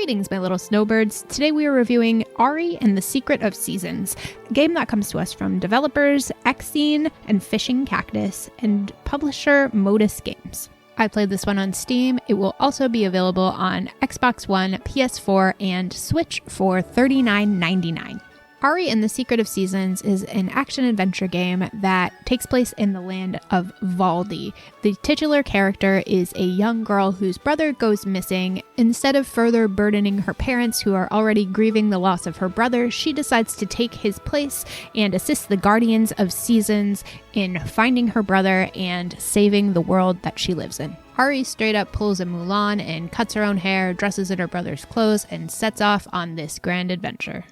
Greetings, my little snowbirds. Today we are reviewing Aryelle and the Secret of Seasons, a game that comes to us from developers Xene and Fishing Cactus and publisher Modus Games. I played this one on Steam. It will also be available on Xbox One, PS4, and Switch for $39.99. Aryelle and the Secret of Seasons is an action-adventure game that takes place in the land of Valdi. The titular character is a young girl whose brother goes missing. Instead of further burdening her parents, who are already grieving the loss of her brother, she decides to take his place and assist the Guardians of Seasons in finding her brother and saving the world that she lives in. Aryelle straight up pulls a Mulan and cuts her own hair, dresses in her brother's clothes, and sets off on this grand adventure.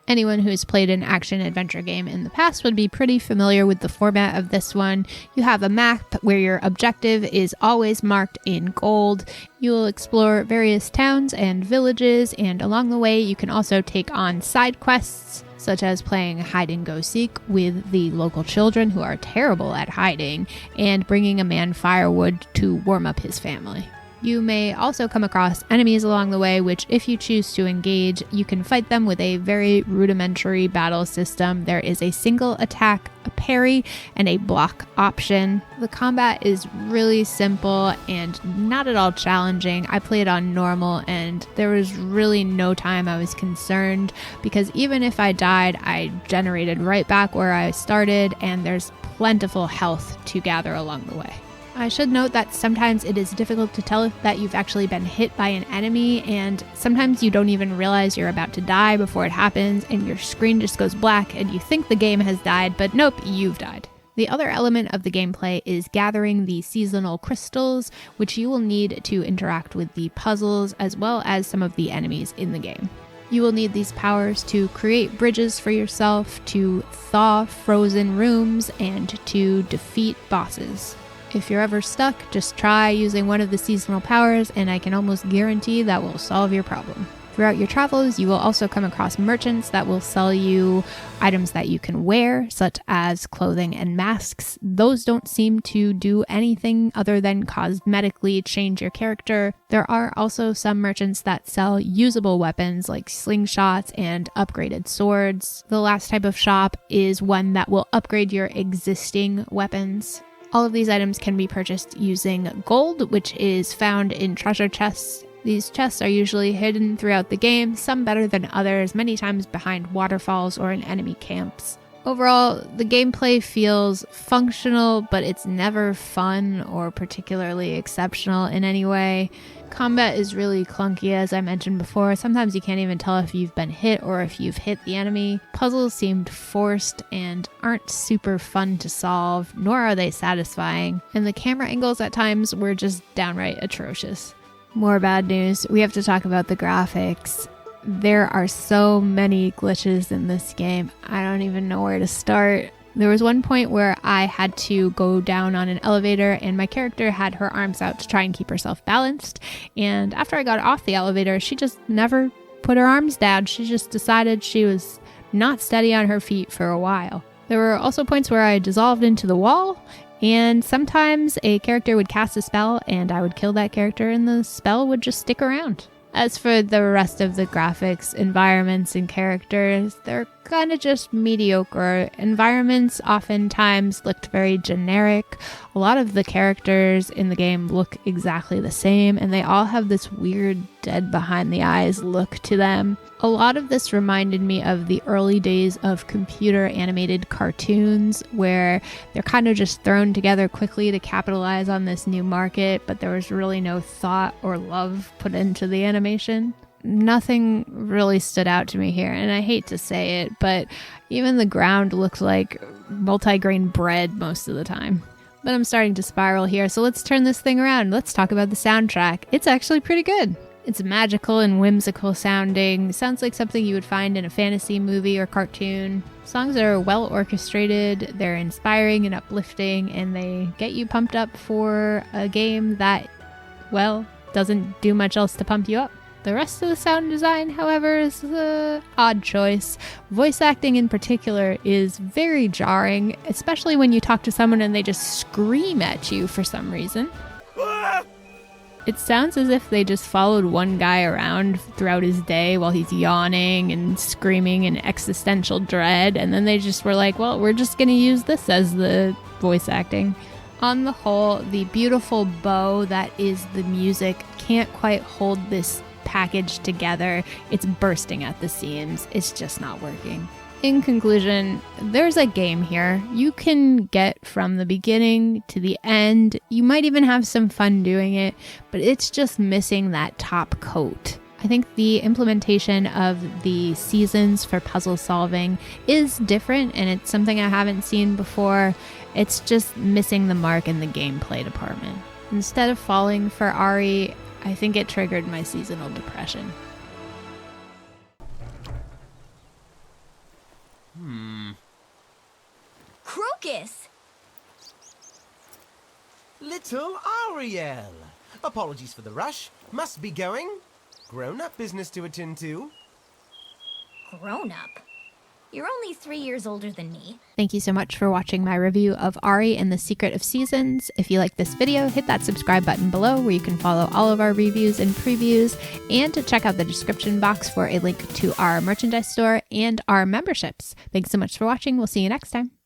Anyone who's played an action-adventure game in the past would be pretty familiar with the format of this one. You have a map where your objective is always marked in gold. You will explore various towns and villages, and along the way you can also take on side quests, such as playing hide-and-go-seek with the local children who are terrible at hiding, and bringing a man firewood to warm up his family. You may also come across enemies along the way, which if you choose to engage, you can fight them with a very rudimentary battle system. There is a single attack, a parry, and a block option. The combat is really simple and not at all challenging. I played on normal and there was really no time I was concerned because even if I died, I generated right back where I started and there's plentiful health to gather along the way. I should note that sometimes it is difficult to tell that you've actually been hit by an enemy, and sometimes you don't even realize you're about to die before it happens, and your screen just goes black and you think the game has died, but nope, you've died. The other element of the gameplay is gathering the seasonal crystals, which you will need to interact with the puzzles as well as some of the enemies in the game. You will need these powers to create bridges for yourself, to thaw frozen rooms, and to defeat bosses. If you're ever stuck, just try using one of the seasonal powers and I can almost guarantee that will solve your problem. Throughout your travels, you will also come across merchants that will sell you items that you can wear, such as clothing and masks. Those don't seem to do anything other than cosmetically change your character. There are also some merchants that sell usable weapons like slingshots and upgraded swords. The last type of shop is one that will upgrade your existing weapons. All of these items can be purchased using gold, which is found in treasure chests. These chests are usually hidden throughout the game, some better than others, many times behind waterfalls or in enemy camps. Overall, the gameplay feels functional, but it's never fun or particularly exceptional in any way. Combat is really clunky, as I mentioned before. Sometimes you can't even tell if you've been hit or if you've hit the enemy. Puzzles seemed forced and aren't super fun to solve, nor are they satisfying. And the camera angles at times were just downright atrocious. More bad news. We have to talk about the graphics. There are so many glitches in this game. I don't even know where to start. There was one point where I had to go down on an elevator and my character had her arms out to try and keep herself balanced. And after I got off the elevator, she just never put her arms down. She just decided she was not steady on her feet for a while. There were also points where I dissolved into the wall, and sometimes a character would cast a spell and I would kill that character and the spell would just stick around. As for the rest of the graphics, environments, and characters, they're kind of just mediocre. Environments oftentimes looked very generic. A lot of the characters in the game look exactly the same, and they all have this weird dead behind the eyes look to them. A lot of this reminded me of the early days of computer animated cartoons where they're kind of just thrown together quickly to capitalize on this new market, but there was really no thought or love put into the animation. Nothing really stood out to me here, and I hate to say it, but even the ground looked like multi-grain bread most of the time. But I'm starting to spiral here, so let's turn this thing around. Let's talk about the soundtrack. It's actually pretty good. It's magical and whimsical sounding. Sounds like something you would find in a fantasy movie or cartoon. Songs are well orchestrated, they're inspiring and uplifting, and they get you pumped up for a game that, well, doesn't do much else to pump you up. The rest of the sound design, however, is an odd choice. Voice acting in particular is very jarring, especially when you talk to someone and they just scream at you for some reason. It sounds as if they just followed one guy around throughout his day while he's yawning and screaming in existential dread, and then they just were like, well, we're just going to use this as the voice acting. On the whole, the beautiful bow that is the music can't quite hold this package together. It's bursting at the seams. It's just not working. In conclusion, there's a game here. You can get from the beginning to the end. You might even have some fun doing it, but it's just missing that top coat. I think the implementation of the seasons for puzzle solving is different, and it's something I haven't seen before. It's just missing the mark in the gameplay department. Instead of falling for Ari, I think it triggered my seasonal depression. Crocus! Little Aryelle! Apologies for the rush. Must be going. Grown-up business to attend to. Grown up? You're only 3 years older than me. Thank you so much for watching my review of Ari and the Secret of Seasons. If you like this video, hit that subscribe button below where you can follow all of our reviews and previews, and to check out the description box for a link to our merchandise store and our memberships. Thanks so much for watching. We'll see you next time.